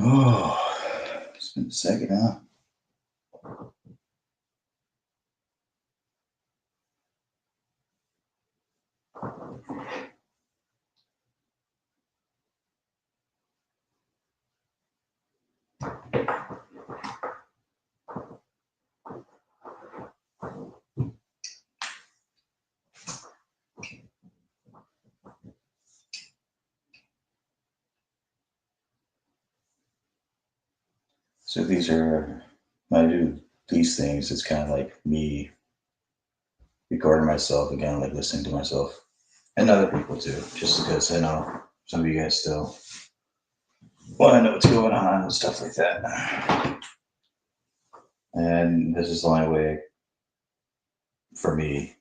Oh, it's been a second, huh? So these are, when I do these things, it's kind of like me recording myself again, like listening to myself and other people too, just because I know some of you guys still want to know what's going on and stuff like that. And this is the only way for me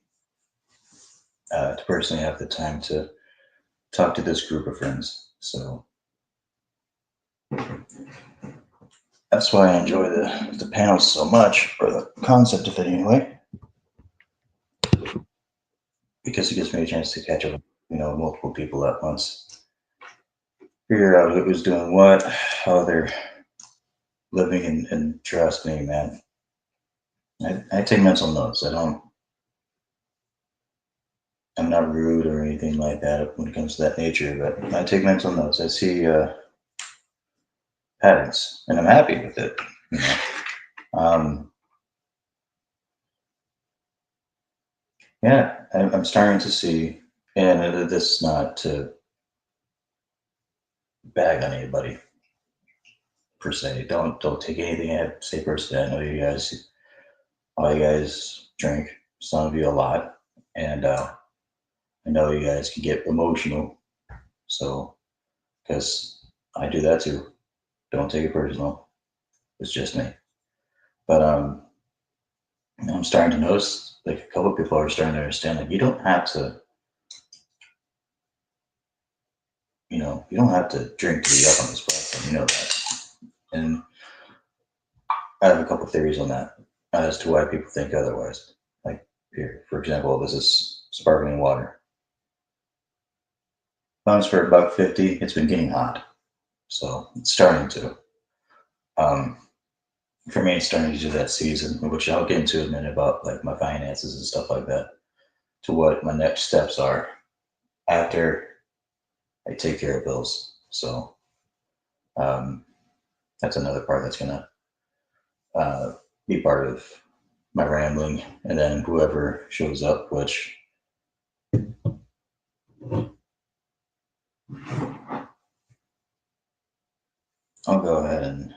to personally have the time to talk to this group of friends. So that's why I enjoy the panels so much, or the concept of it anyway, because it gives me a chance to catch up with, multiple people at once, figure out who's doing what, how they're living, and trust me, man. I take mental notes. I'm not rude or anything like that when it comes to that nature, but I take mental notes. I see patterns, and I'm happy with it. You know? um, yeah, I'm starting to see, and this is not to bag on anybody per se. Don't take anything I say personally. I know all you guys drink. Some of you a lot, and I know you guys can get emotional. So, because I do that too. Don't take it personal. It's just me. But I'm starting to notice, like, a couple of people are starting to understand, like, you don't have to, you don't have to drink to be up on this platform. You know that. And I have a couple of theories on that as to why people think otherwise. Like, here, for example, this is sparkling water. Pounds for $1.50. It's been getting hot, so it's starting to. Um, for me, it's starting to do that season, which I'll get into in a minute about like my finances and stuff like that. To what my next steps are after I take care of bills. So um, that's another part that's gonna uh, be part of my rambling, and then whoever shows up, which I'll go ahead and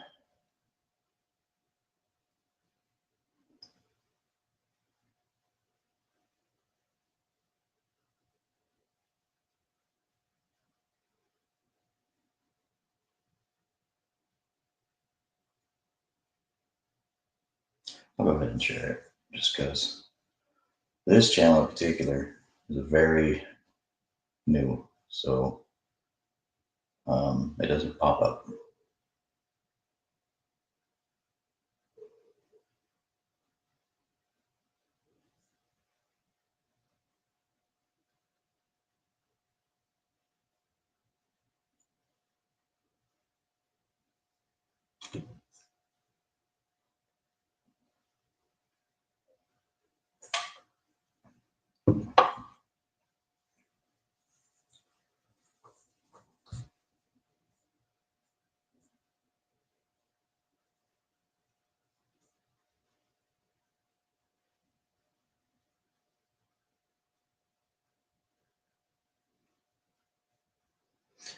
I'll go ahead and share it, just because this channel in particular is very new, so it doesn't pop up.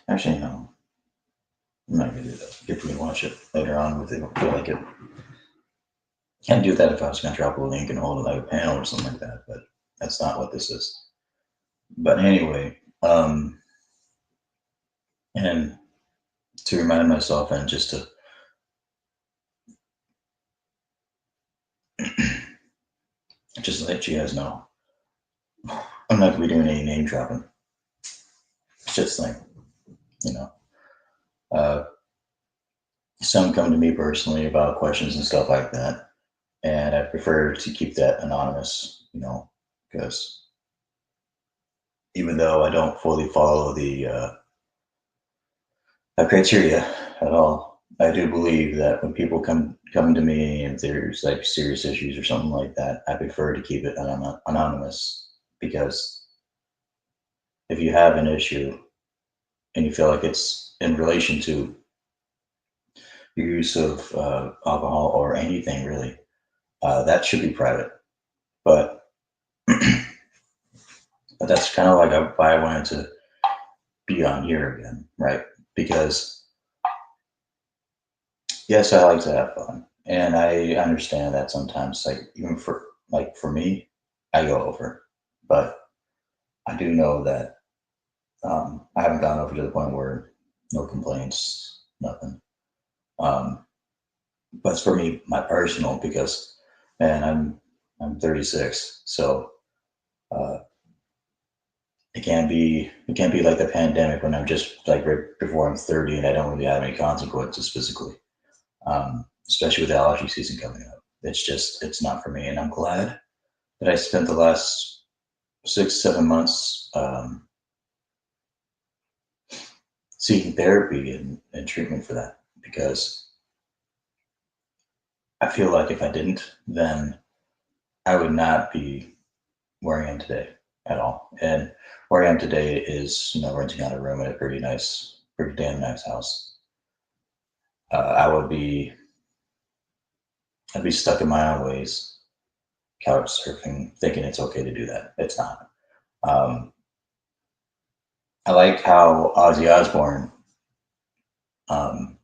Actually, no, I'm not gonna do that. If we watch it later on with it, feel like it. Can't do that if I was gonna drop a link and hold it like a panel or something like that, but that's not what this is. But anyway, and to remind myself and just to just let you guys know, I'm not gonna be doing any name dropping. It's just like, you know, uh, some come to me personally about questions and stuff like that, and I prefer to keep that anonymous, because even though I don't fully follow the criteria at all, I do believe that when people come to me and there's like serious issues or something like that, I prefer to keep it anonymous, because if you have an issue and you feel like it's in relation to your use of alcohol or anything really, that should be private. But but that's kind of like why I wanted to be on here again, right? Because yes, I like to have fun, and I understand that sometimes, like even for me, I go over, but I do know that I haven't gone over to the point where no complaints, nothing. Um, but it's for me, my personal, because man, I'm 36, so uh, it can't be like the pandemic when I'm just like right before I'm 30 and I don't really have any consequences physically, especially with allergy season coming up. It's not for me, and I'm glad that I spent the last 6 7 months seeking therapy and treatment for that, because I feel like if I didn't, then I would not be where I am today at all. And where I am today is, renting out a room in a pretty damn nice house. I would be, I'd be stuck in my own ways, couch surfing, thinking it's okay to do that. It's not. Um, I like how Ozzy Osbourne, um,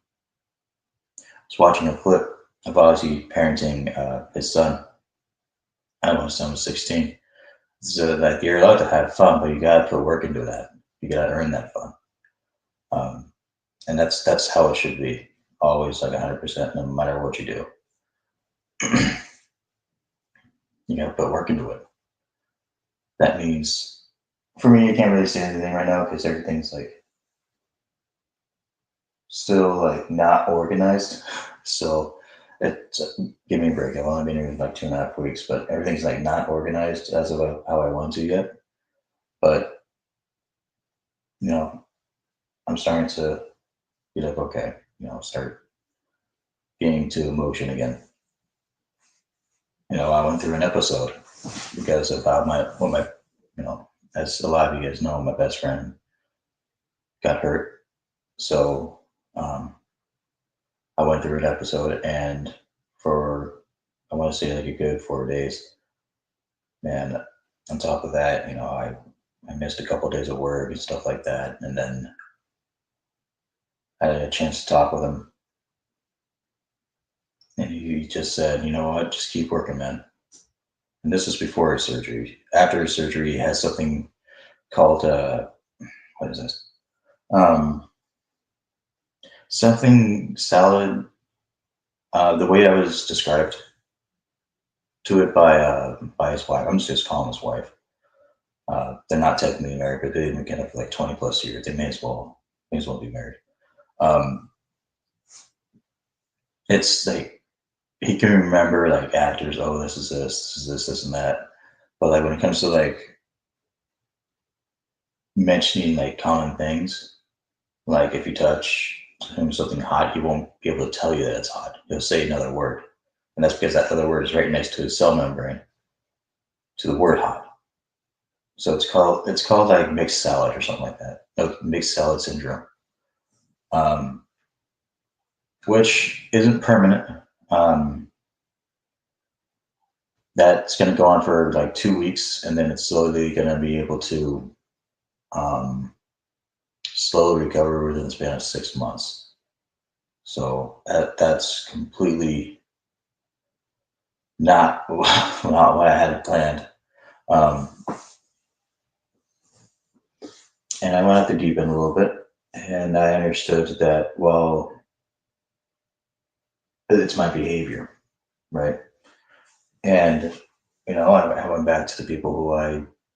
was watching a clip of Ozzy parenting his son. I don't know, his son was 16. So like you're allowed to have fun, but you gotta put work into that. You gotta earn that fun. Um, and that's how it should be. Always like 100%, no matter what you do. You gotta put work into it. That means, for me, I can't really say anything right now because everything's like still like not organized. So it's give me a break. I've only been here like 2.5 weeks, but everything's like not organized as of how I want to yet. But you know, I'm starting to be like, okay, start getting to emotion again. I went through an episode because of how you know, as a lot of you guys know, my best friend got hurt. So um, I went through an episode, and for I want to say like a good 4 days, man. On top of that, I missed a couple of days of work and stuff like that, and then I had a chance to talk with him, and he just said, "You know what? Just keep working, man." And this was before his surgery. After his surgery, he has something called what is this? Um, Something salad. The way I was described to it by his wife. I'm just calling his wife. They're not technically married, but they've been together for like 20 plus years. They may as well be married. Um, it's like he can remember like actors. Oh, this is this, and that. But like when it comes to like mentioning like common things, like if you touch him something hot, he won't be able to tell you that it's hot. He'll say another word, and that's because that other word is right next to his cell membrane to the word hot. So it's called like mixed salad or something like that. No, mixed salad syndrome, um, which isn't permanent. Um, that's going to go on for like 2 weeks, and then it's slowly going to be able to um, slowly recover within the span of 6 months. So that's completely not not what I had planned. Um, and I went out the deep end a little bit, and I understood that, well, it's my behavior, right? And I went back to the people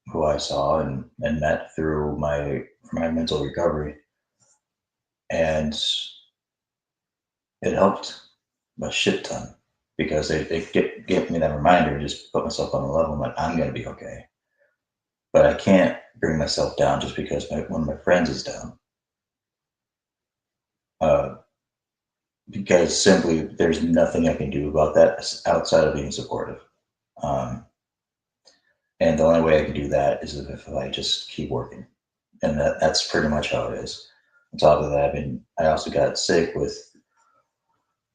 who I saw and met through my mental recovery, and it helped a shit ton because they get me that reminder, just put myself on the level. I'm like, I'm gonna be okay, but I can't bring myself down just because one of my friends is down. Uh, because simply there's nothing I can do about that outside of being supportive. Um, and the only way I can do that is if I just keep working, and that's pretty much how it is. On top of that, I also got sick with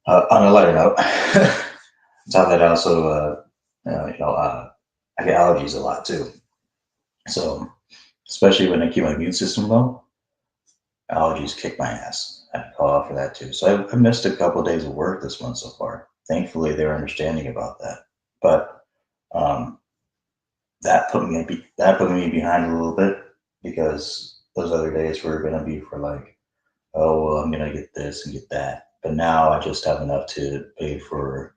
on a lighter note. On top of that, I also I get allergies a lot too. So especially when I keep my immune system low, allergies kick my ass. I call out for that too. So I missed a couple of days of work this month so far. Thankfully, they're understanding about that. But um, that put me behind a little bit because those other days were going to be for like, oh well, I'm going to get this and get that. But now I just have enough to pay for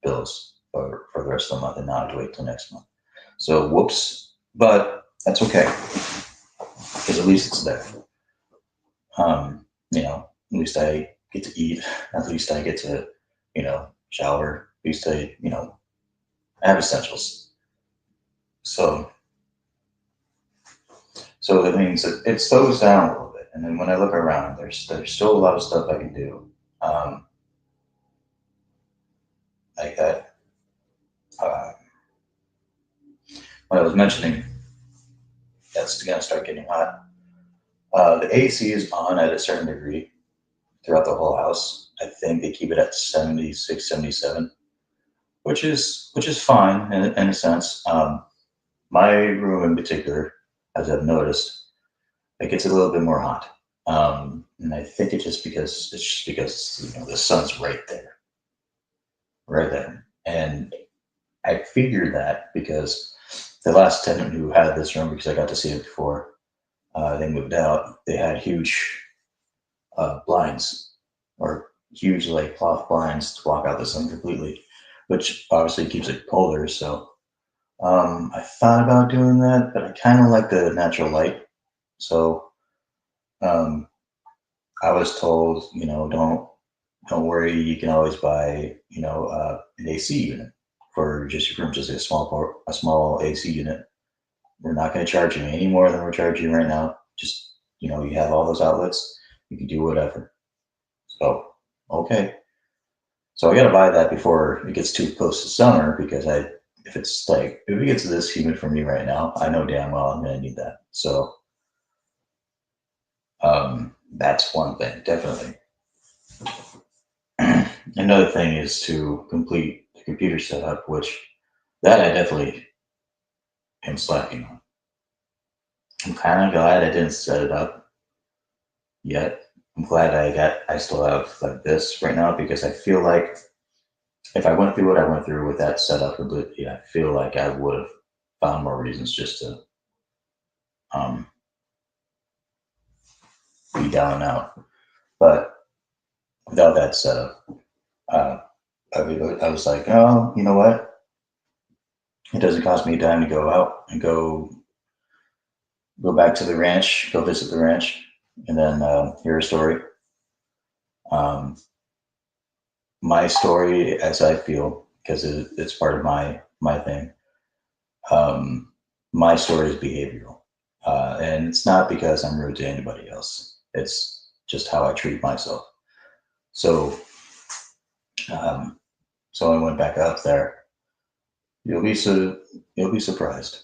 bills for the rest of the month and not have to wait till next month. So whoops, but that's okay because at least it's there. At least I get to eat. At least I get to, shower. At least I have essentials. So, so that means that it slows down a little bit. And then when I look around, there's still a lot of stuff I can do. Um, like that. Uh, when I was mentioning that's going to start getting hot. The AC is on at a certain degree throughout the whole house. I think they keep it at 76, 77, which is fine in a sense. My room in particular, as I've noticed, it gets a little bit more hot. And I think it's just because the sun's right there. And I figured that because the last tenant who had this room, because I got to see it before they moved out, they had huge blinds or huge like cloth blinds to block out the sun completely, which obviously keeps it colder. So I thought about doing that, but I kind of like the natural light. So um, I was told, don't worry, you can always buy, an AC unit for just your room, just a small AC unit. We're not going to charge you any more than we're charging you right now. Just you have all those outlets, you can do whatever. So okay, so I got to buy that before it gets too close to summer because if it gets this humid for me right now, I know damn well I'm going to need that. So that's one thing, definitely. Another thing is to complete the computer setup, which that I definitely am slacking on. I'm kind of glad I didn't set it up yet. I'm glad I still have like this right now because I feel like if I went through what I went through with that setup completely, I feel like I would have found more reasons just to um, be down and out. But without that setup, uh, I was like, oh, you know what? It doesn't cost me a dime to go out and go back to the ranch, go visit the ranch, and then hear a story. Um, my story, as I feel, because it's part of my thing. Um, my story is behavioral, and it's not because I'm rude to anybody else. It's just how I treat myself. So, um, so I went back up there. You'll be you'll be surprised.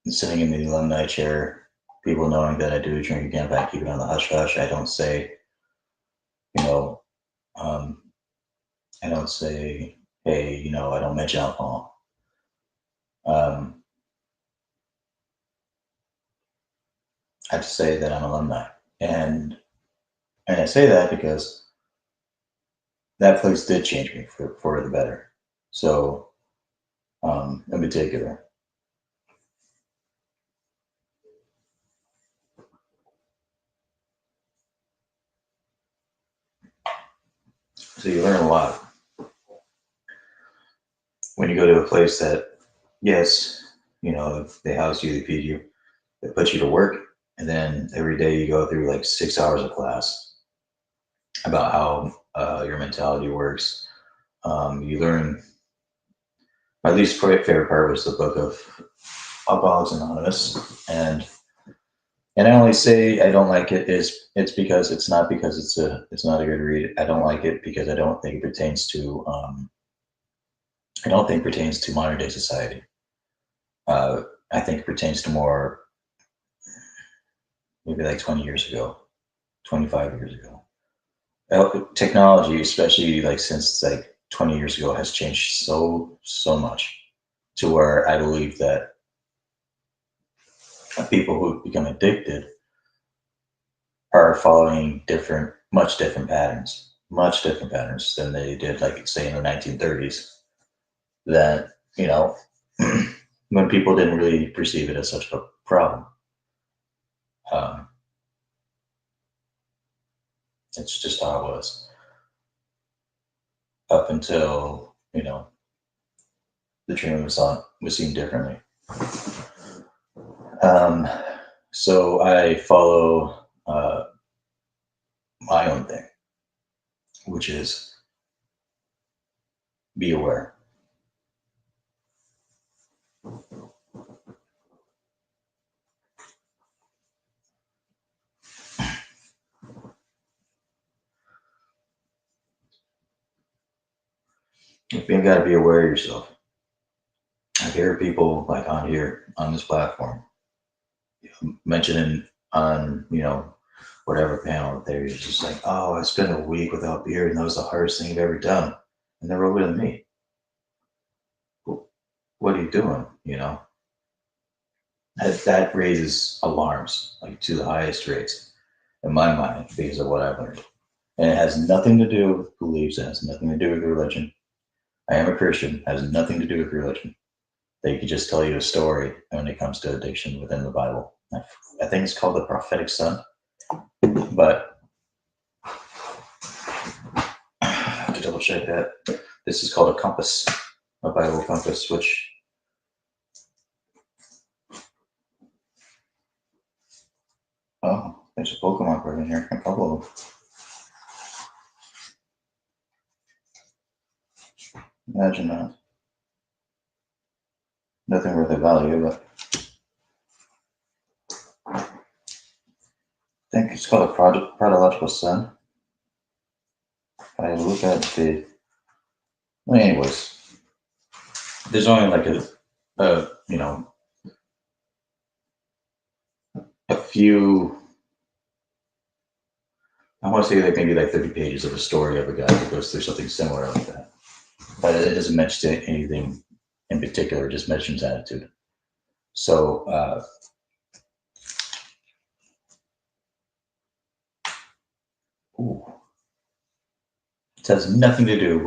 Sitting in the alumni chair, people knowing that I do drink again, but I keep it on the hush hush. You know, um, I don't say, hey, I don't mention alcohol. Um, I just say that I'm alumni, and I say that because that place did change me for the better. So, in particular, so you learn a lot when you go to a place that, yes, they house you, they feed you, they put you to work, and then every day you go through like 6 hours of class about how your mentality works. You learn. My least favorite part was the book of Alcoholics Anonymous, and And I only say I don't like it is it's because it's not because it's not a good read. I don't like it because I don't think it pertains to I don't think it pertains to modern day society. Uh, I think it pertains to more maybe like 20 years ago, 25 years ago. Technology, especially like since like 20 years ago, has changed so much to where I believe that people who become addicted are following much different patterns than they did, like say in the 1930s. That when people didn't really perceive it as such a problem. Um, it's just how it was up until the treatment was seen differently. Um, so I follow my own thing, which is be aware. You got to be aware of yourself. I hear people like on here on this platform mentioning on whatever panel they're just like, oh, I spent a week without beer and that was the hardest thing I've ever done, and they're older than me. Well, what are you doing? That raises alarms like to the highest rates in my mind because of what I've learned, and it has nothing to do with beliefs. It has nothing to do with religion. I am a Christian. It has nothing to do with religion. They could just tell you a story when it comes to addiction within the Bible. I think it's called the prophetic son, but I have to double check that. This is called a compass, a Bible compass, which oh, there's a Pokemon card in here, a couple of them. Imagine that. Nothing worth of value, but I think it's called a prodigal son. I look at the. Well, anyways, there's only like a few. I want to say like maybe like 30 pages of a story of a guy who goes through something similar like that, but it doesn't mention anything in particular. It just mentions attitude. So ooh, it has nothing to do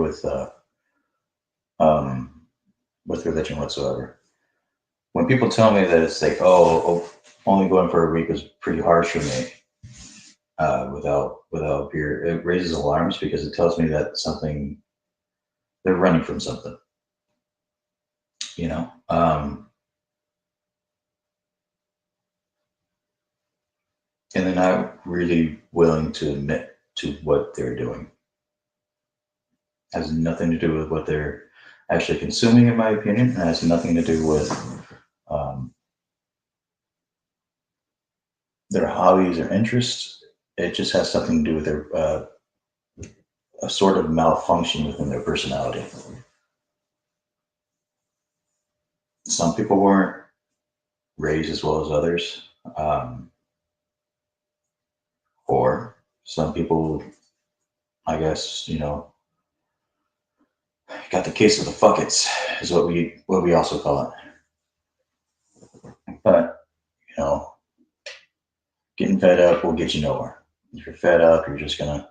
um, with religion whatsoever. When people tell me that it's like, oh, only going for a week was pretty harsh for me without beer, it raises alarms because it tells me that something they're running from something. And they're not really willing to admit to what they're doing. It has nothing to do with what they're actually consuming, in my opinion. It has nothing to do with um, their hobbies or interests. It just has something to do with their a sort of malfunction within their personality. Some people weren't raised as well as others, or some people, I guess, got the case of the fuckets, is what we also call it. But you know, getting fed up will get you nowhere. If you're fed up, you're just gonna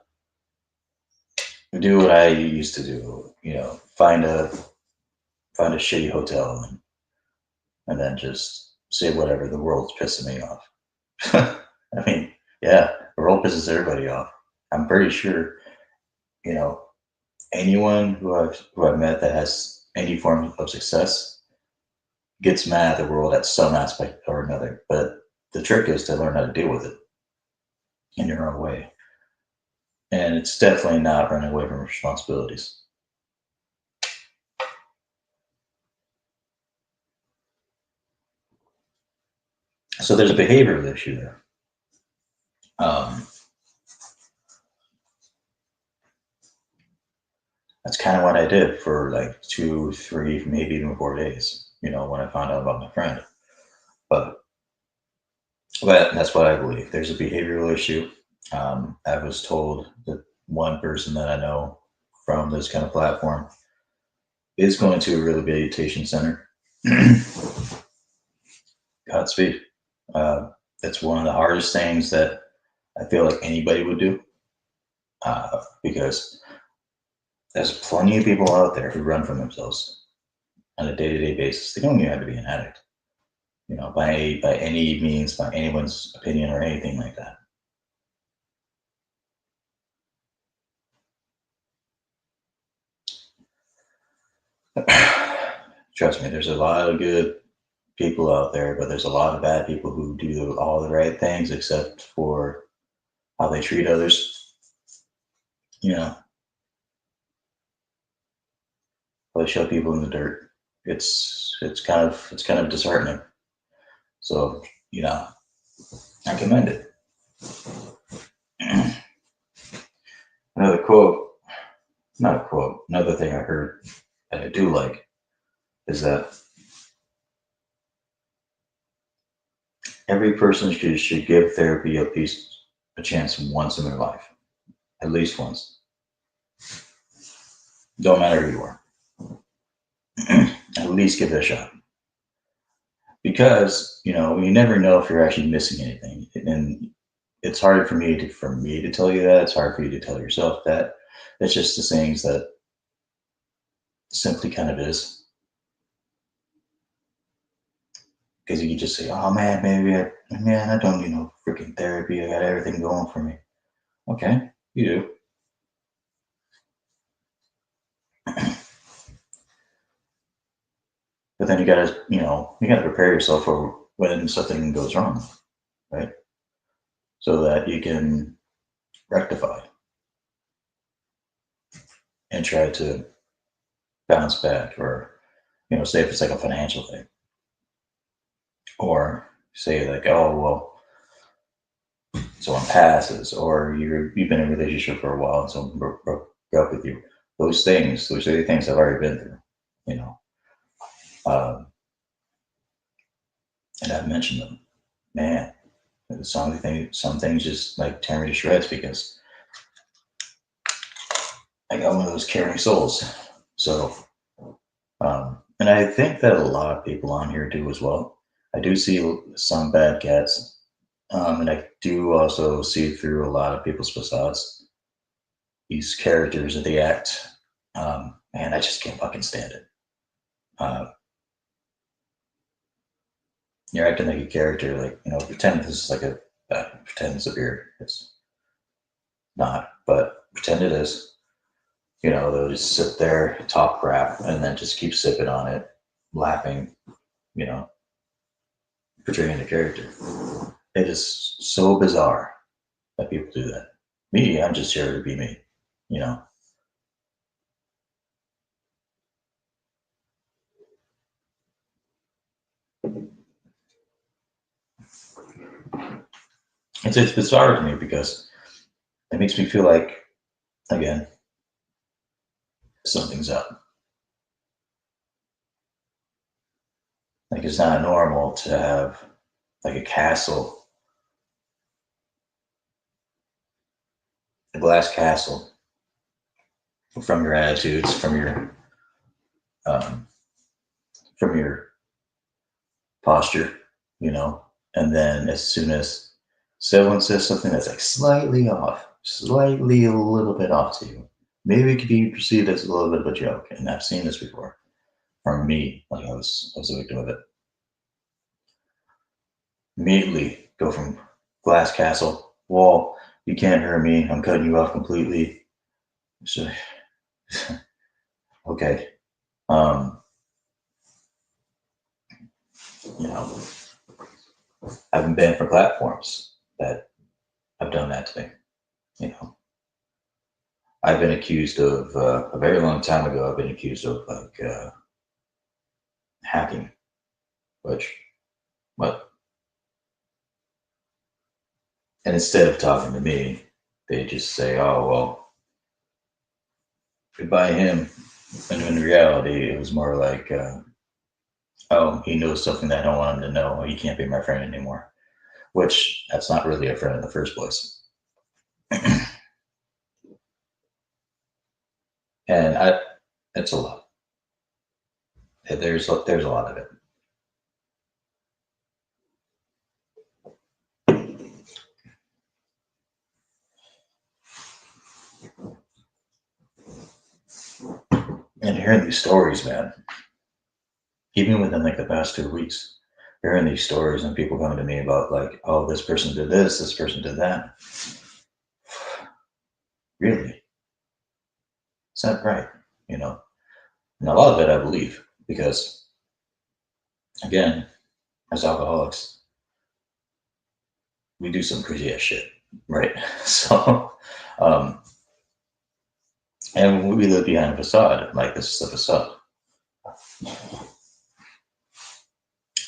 do what I used to do. Find a shitty hotel and then just say whatever. The world's pissing me off. I mean, yeah, the world pisses everybody off. I'm pretty sure, you know, anyone who I've met that has any form of success gets mad at the world at some aspect or another. But the trick is to learn how to deal with it in your own way. And it's definitely not running away from responsibilities. So there's a behavioral issue there. Um, that's kind of what I did for like 2, 3, maybe even 4 days, when I found out about my friend. But, but that's what I believe. There's a behavioral issue. I was told that one person that I know from this kind of platform is going to a rehabilitation center. Godspeed. It's one of the hardest things that I feel like anybody would do, because there's plenty of people out there who run from themselves on a day-to-day basis. They don't even have to be an addict, by any means, by anyone's opinion or anything like that. Trust me, there's a lot of good people out there, but there's a lot of bad people who do all the right things except for how they treat others. You know, they shove people in the dirt. It's kind of disheartening. So I commend it. Another quote, not a quote. Another thing I heard that I do like is that every person should give therapy at least a chance once in their life, at least once. Don't matter who you are. At least give it a shot, because you never know if you're actually missing anything, and it's hard for me to tell you that. It's hard for you to tell yourself that. It's just the things that simply kind of is, because you can just say, "Oh man, man, I don't need no freaking therapy. I got everything going for me." Okay, you do. But then you gotta prepare yourself for when something goes wrong, right? So that you can rectify and try to bounce back, or say if it's like a financial thing, or say like, oh well, someone passes, or you've been in a relationship for a while and someone broke up with you. Those are the things I've already been through, you know, um, and I've mentioned them. Man, some things just like tear me to shreds, because I got one of those caring souls. So, and I think that a lot of people on here do as well. I do see some bad cats, and I do also see through a lot of people's facades, these characters that they act. Man, I just can't fucking stand it. Uh, you're acting like a character, like pretend this is like pretend it's a beard. It's not, but pretend it is. They'll just sit there, talk crap, and then just keep sipping on it, laughing. You know, portraying the character. It is so bizarre that people do that. Me, I'm just here to be me. You know, it's bizarre to me, because it makes me feel like, again, something's up. Like, it's not normal to have like a castle, a glass castle, from your attitudes, um, from your posture, and then as soon as someone says something that's like slightly off, slightly a little bit off to you, maybe it could be perceived as a little bit of a joke. And I've seen this before from me. Like, I was a victim of it. Immediately go from glass castle wall. You can't hear me. I'm cutting you off completely. So, okay. Um, you know, I've been banned from platforms that have done that to me. You know, I've been accused of a very long time ago. I've been accused of like hacking, which what And instead of talking to me, they just say, "Oh well, goodbye him." And in reality, it was more like, "Oh, he knows something that I don't want him to know. He can't be my friend anymore." Which that's not really a friend in the first place. And it's a lot. There's a lot of it. And hearing these stories, man, even within like the past 2 weeks, hearing these stories and people coming to me about like, oh, this person did this person did that. Really? Is that right? You know, and a lot of it I believe because, again, as alcoholics, we do some crazy ass shit, right? So, um, and we live behind a facade. Like this is the facade.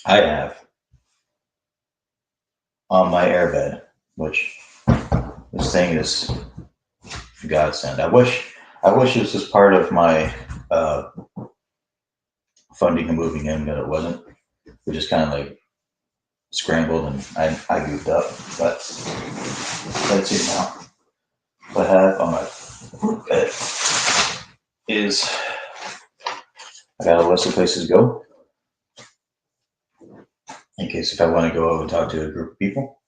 I have on my airbed, which this thing is godsend. I wish this was part of my uh, funding and moving in, but it wasn't. We just kind of like scrambled and I goofed up, but that's it now. What I have on my bed is I got a list of places to go in case if I want to go and talk to a group of people.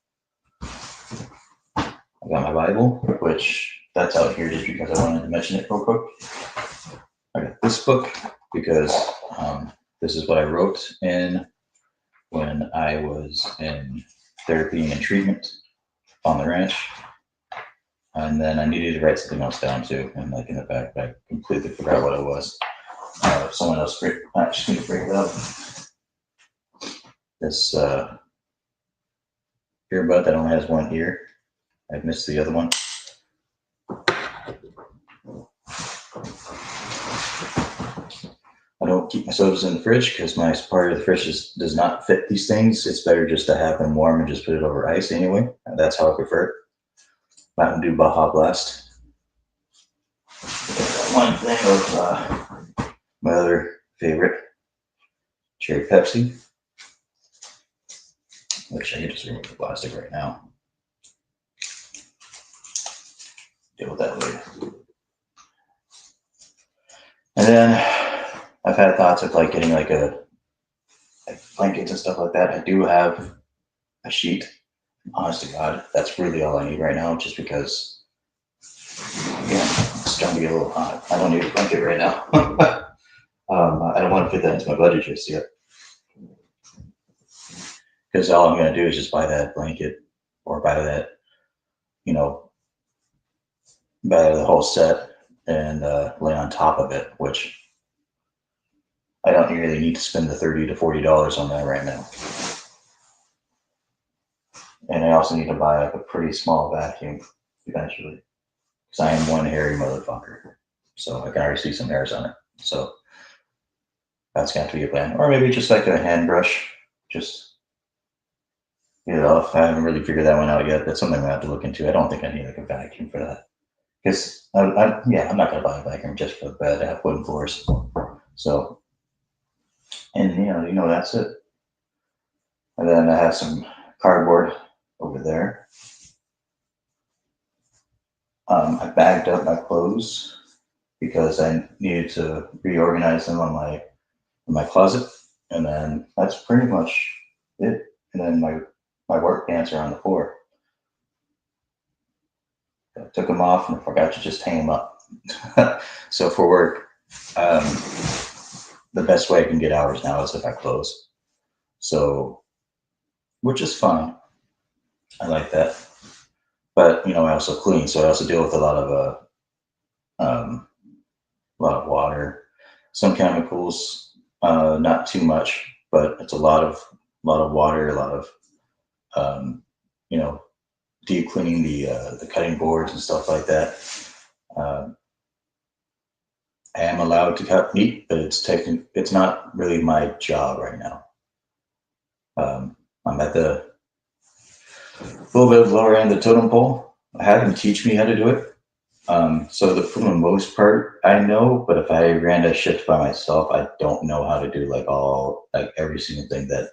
I got my Bible, which that's out here just because I wanted to mention it real quick. I got this book because this is what I wrote in when I was in therapy and treatment on the ranch. And then I needed to write something else down too. And like in the back, I completely forgot what it was. Someone else, I just need to bring it up. This earbud that only has one ear. I missed the other one. I don't keep my sodas in the fridge because my part of the fridge does not fit these things. It's better just to have them warm and just put it over ice anyway. That's how I prefer it. Mountain Dew Baja Blast. One thing of my other favorite, cherry Pepsi, which I can just remove the plastic right now. Deal with that later. And then I've had thoughts of like getting like blankets and stuff like that. I do have a sheet. Honest to God, that's really all I need right now, just because, again, it's starting to get a little hot. I don't need a blanket right now. I don't want to fit that into my budget just yet. Because all I'm going to do is just buy that blanket or buy that, you know, buy the whole set and lay on top of it, which I don't really need to spend the $30 to $40 on that right now. And I also need to buy like a pretty small vacuum eventually, because I am one hairy motherfucker. So I can already see some hairs on it. So that's going to have to be a plan. Or maybe just like a hand brush, just get it off. I haven't really figured that one out yet. That's something I have to look into. I don't think I need like a vacuum for that. Because, I'm not going to buy a vacuum just for the bed. I have wooden floors. So, and that's it. And then I have some cardboard over there. I bagged up my clothes because I needed to reorganize them on my closet, and then that's pretty much it. And then my work pants are on the floor. I took them off and I forgot to just hang them up. So for work, um, the best way I can get hours now is if I close. So, which is fine. I like that. But I also clean, so I also deal with a lot of water, some chemicals, not too much, but it's a lot of water, a lot of um, you know deep cleaning the cutting boards and stuff like that. Um, I am allowed to cut meat, but it's not really my job right now. I'm at the little bit lower end of the totem pole. I had him teach me how to do it. So for the most part, I know, but if I ran a shift by myself, I don't know how to do like every single thing that,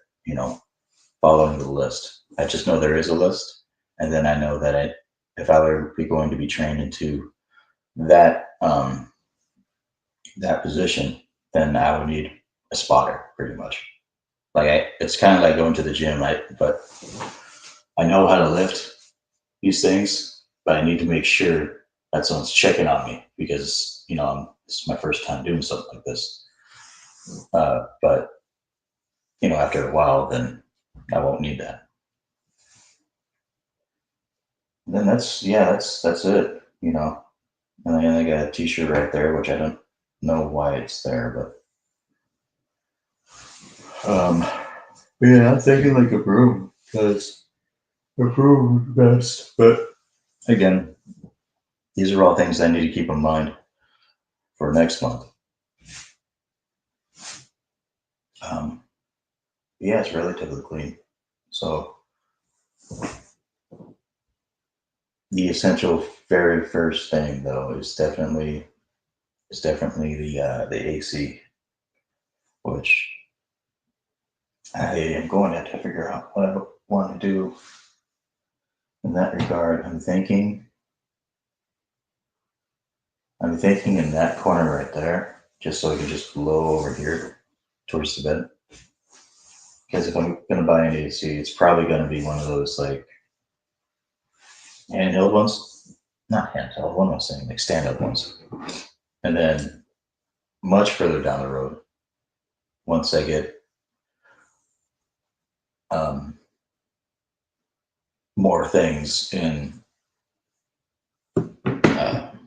following the list. I just know there is a list. And then I know that if I were be going to be trained into that position, then I would need a spotter pretty much. It's kind of like going to the gym, but I know how to lift these things, but I need to make sure that someone's checking on me because this is my first time doing something like this. But after a while, then I won't need that. And then that's it. And then I got a T-shirt right there, which I don't know why it's there, but yeah, I'm thinking like a broom because a broom would be best. But again, these are all things I need to keep in mind for next month. Um, yeah, it's relatively clean. So the essential very first thing though is definitely the AC, which I am going to have to figure out what I want to do in that regard. I'm thinking in that corner right there, just so I can just blow over here towards the bed. Because if I'm gonna buy an AC, it's probably gonna be one of those like handheld ones. Not handheld, what am I saying? Like stand-up ones. And then much further down the road, once I get um, more things in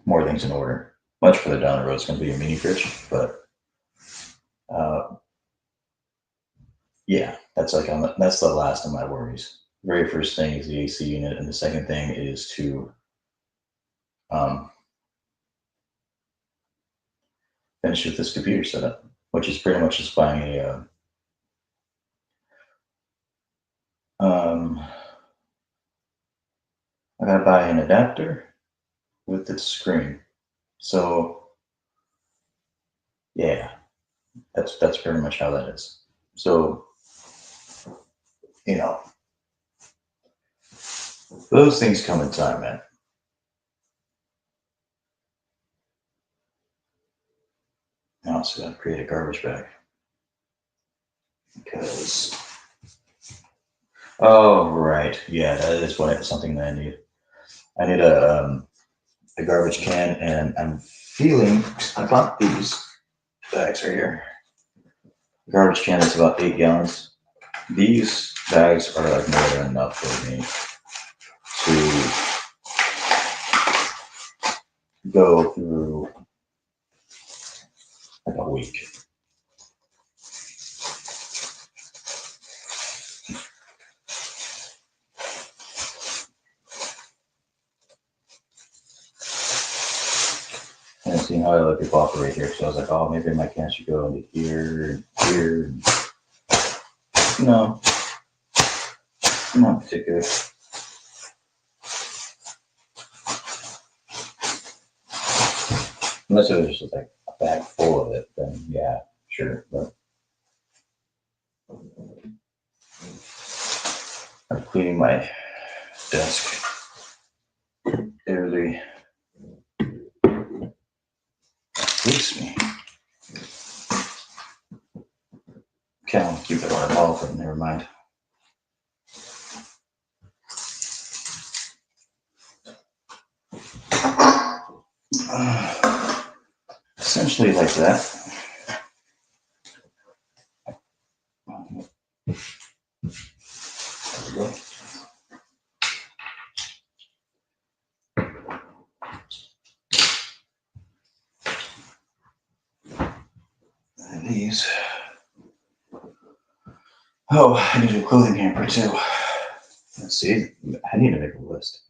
more things in order. Much further down the road, it's going to be a mini fridge, but uh, yeah, that's the last of my worries. Very first thing is the AC unit, and the second thing is to um, finish with this computer setup, which is pretty much just buying um, I gotta buy an adapter with its screen. So yeah, that's pretty much how that is. So you know, those things come in time, man. I also gotta create a garbage bag because oh right, yeah, that is something that I need. I need a garbage can, and I'm feeling I bought these bags right here. The garbage can is about 8 gallons. These bags are like more than enough for me to go through like a week. And seeing how other people operate here, so I was like, oh, maybe my can should go into here and here. And, no, not particular. Unless it was just like a bag full of it, then yeah, sure. But I'm cleaning my desk every. Excuse me. Okay, I'll keep it on a ball, but never mind. Essentially like that. There we go. And these. Oh, I need a clothing hamper too. Let's see. I need to make a list.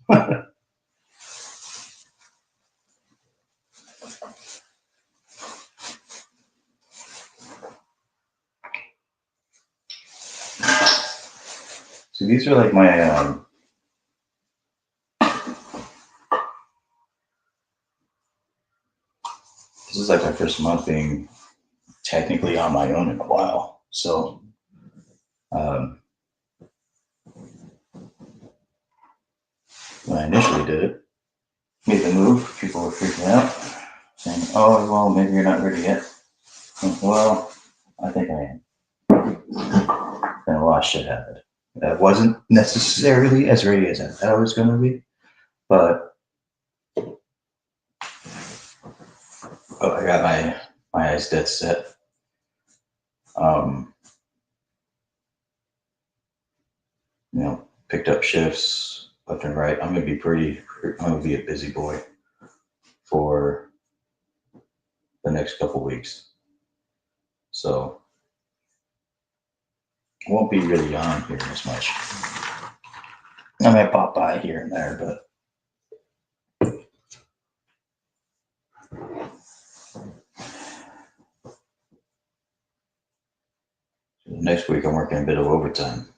So these are like my this is like my first month being technically on my own in a while. So um, when I initially did it, made the move, people were freaking out, saying, "Oh, well, maybe you're not ready yet." Well, I think I am. And a lot of shit happened. I wasn't necessarily as ready as I thought I was going to be, but I got my eyes dead set. Um, Picked up shifts left and right. I'm gonna be a busy boy for the next couple weeks. So I won't be really on here as much. I might pop by here and there, but next week I'm working a bit of overtime.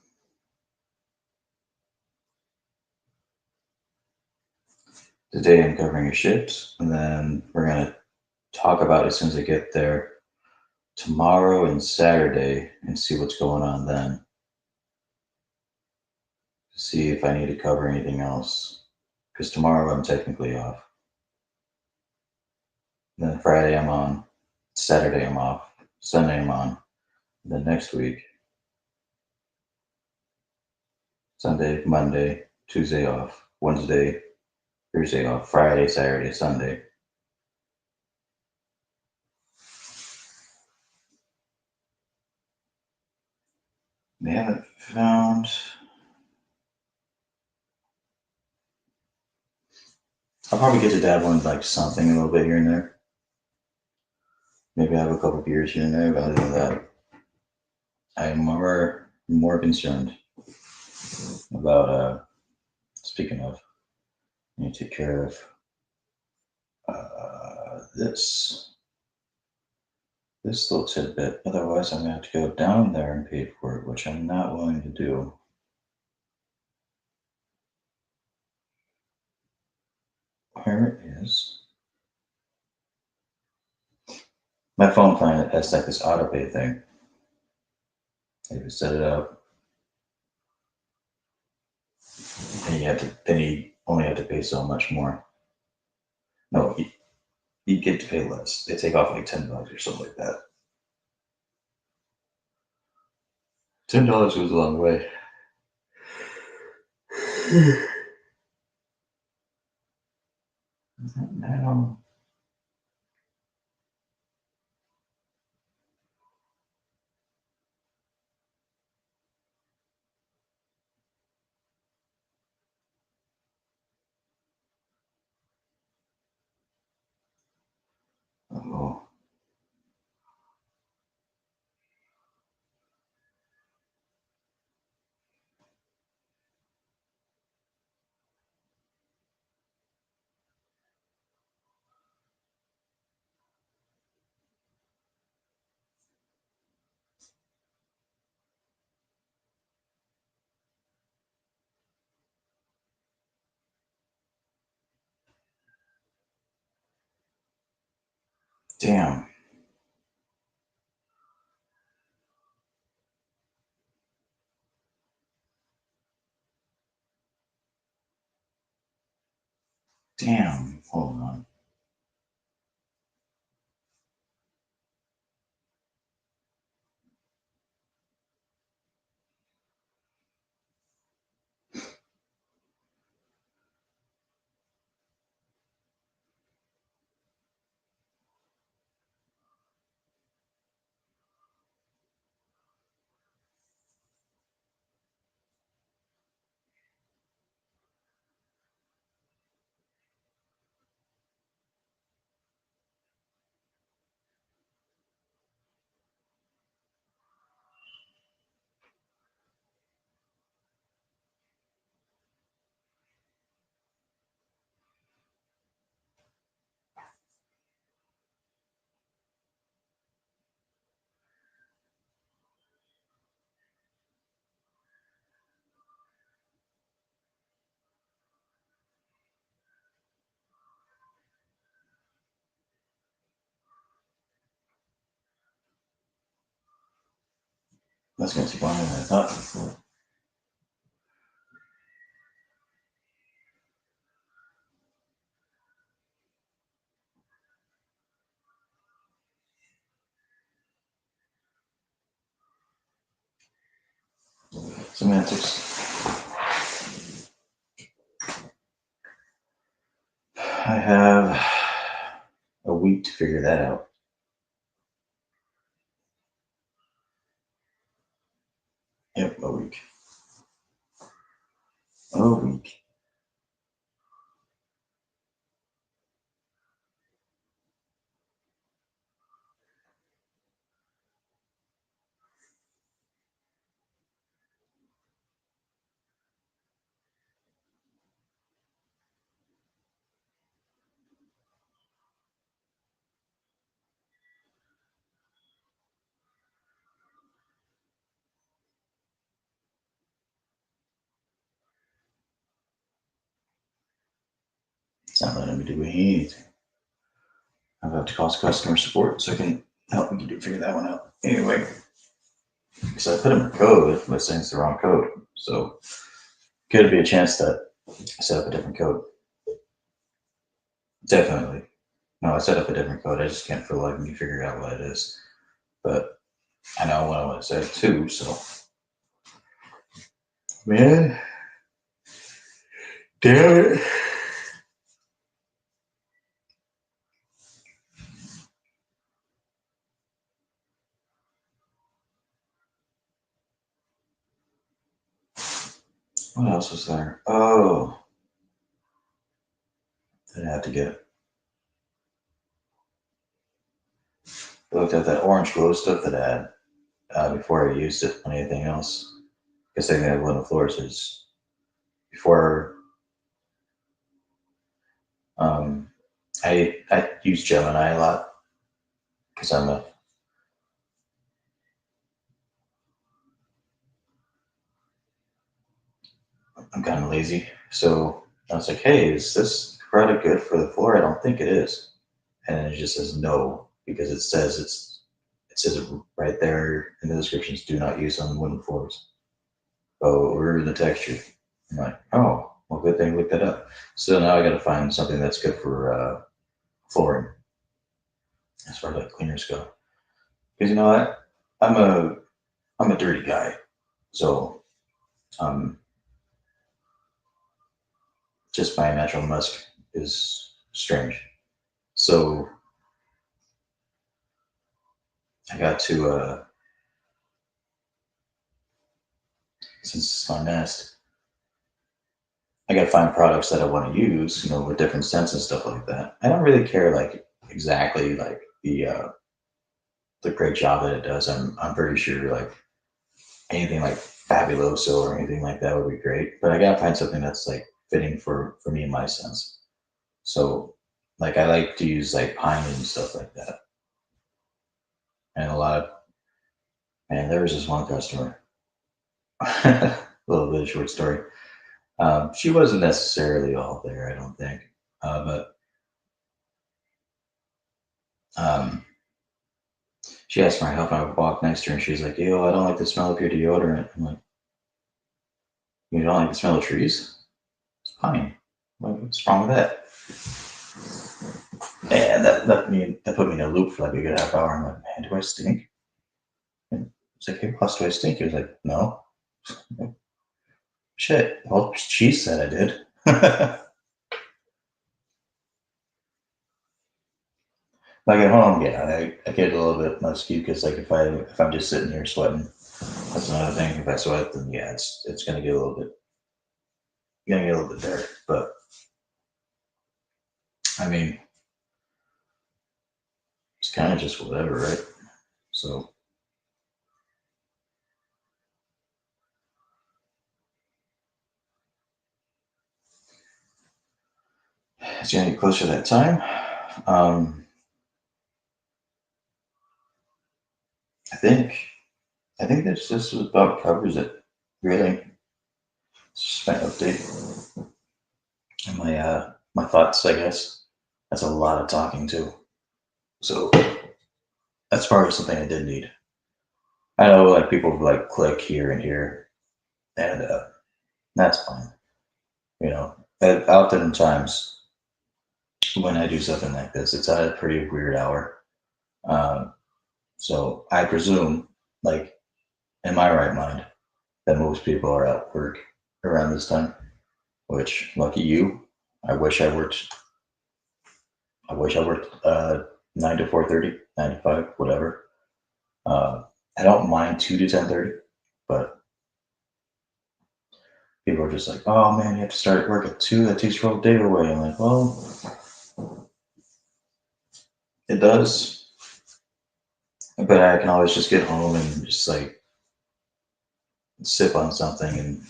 Today I'm covering a shift, and then we're gonna talk about it as soon as I get there tomorrow and Saturday and see what's going on then. See if I need to cover anything else. Because tomorrow I'm technically off. Then Friday I'm on. Saturday I'm off. Sunday I'm on. Then next week, Sunday, Monday, Tuesday off. Wednesday, Thursday off. Friday, Saturday, Sunday. They haven't found. I'll probably get to dabble in like something a little bit here and there. Maybe I have a couple beers here and there, but other than that, I'm more concerned about speaking of, I need to take care of this little tidbit. Otherwise, I'm gonna have to go down there and pay for it, which I'm not willing to do. Here it is. My phone plan has like this auto pay thing. You just set it up, and then you only have to pay so much more. No, you get to pay less. They take off like $10 or something like that. $10 goes a long way. Now, oh, damn. Damn. Hold on. That's going to take longer than I thought. Semantics. I have a week to figure that out. Yep, a week. A week. It's not letting me do anything. I'm about to call customer support so I can help me figure that one out. Anyway, because I put in a code, but saying it's the wrong code. So could be a chance that I set up a different code. Definitely. No, I set up a different code. I just can't for the life of me figure out what it is. But I know what I want to set it to, so man. Damn it. What else was there? Oh, I have to get. I looked at that orange glow stuff that I had before I used it on anything else. Because I think I have one of the floors is before um, I use Gemini a lot because I'm kind of lazy. So I was like, hey, is this product good for the floor? I don't think it is. And then it just says no because it says it right there in the descriptions, do not use on wooden floors. Oh, or the texture. I'm like, oh, well, good thing I looked that up. So now I got to find something that's good for flooring as far as like cleaners go. Because you know what, I'm a dirty guy, so um, just my natural musk is strange. So I got to since it's my nest, I got to find products that I want to use, you know, with different scents and stuff like that. I don't really care like exactly like the great job that it does. I'm pretty sure like anything like fabuloso or anything like that would be great. But I gotta find something that's like fitting for me and my sense. So like I like to use like pine and stuff like that. And a lot of man, there was this one customer. A little bit of short story. She wasn't necessarily all there, I don't think. But um, she asked for my help. I would walk next to her, and she was like, "Yo, I don't like the smell of your deodorant." I'm like, "You don't like the smell of trees? It's pine. What's wrong with that?" And that put me in a loop for like a good half hour. I'm like, "Man, do I stink?" And it's like, "Hey, boss, do I stink?" He was like, "No." Shit. Well, she said I did. Like at home, yeah, I get a little bit musky because like if I'm just sitting here sweating, that's another thing. If I sweat, then yeah, it's gonna get a little bit dirty. But I mean, it's kind of just whatever, right? So it's gonna get closer to that time. Um, I think I think that's just about covers it. Really, it's just my update and my thoughts. I guess that's a lot of talking too. So that's probably something I did need. I know like people like click here and here, and that's fine. You know, oftentimes when I do something like this, it's at a pretty weird hour. Um, so I presume, like in my right mind, that most people are at work around this time. Which lucky you. I wish I worked. I wish I worked 9 to 4:30, 9 to 5, whatever. Uh, I don't mind 2 to 10:30, but people are just like, "Oh man, you have to start work at 2. That takes your whole day away." I'm like, "Well, it does, but I can always just get home and just like sip on something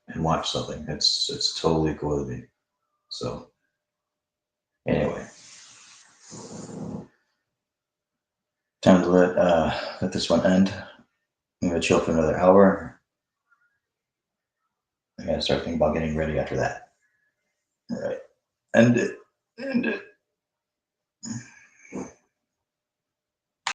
and watch something. It's totally cool with me." So anyway, time to let this one end. I'm gonna chill for another hour. I gotta start thinking about getting ready after that. All right, end it, end it.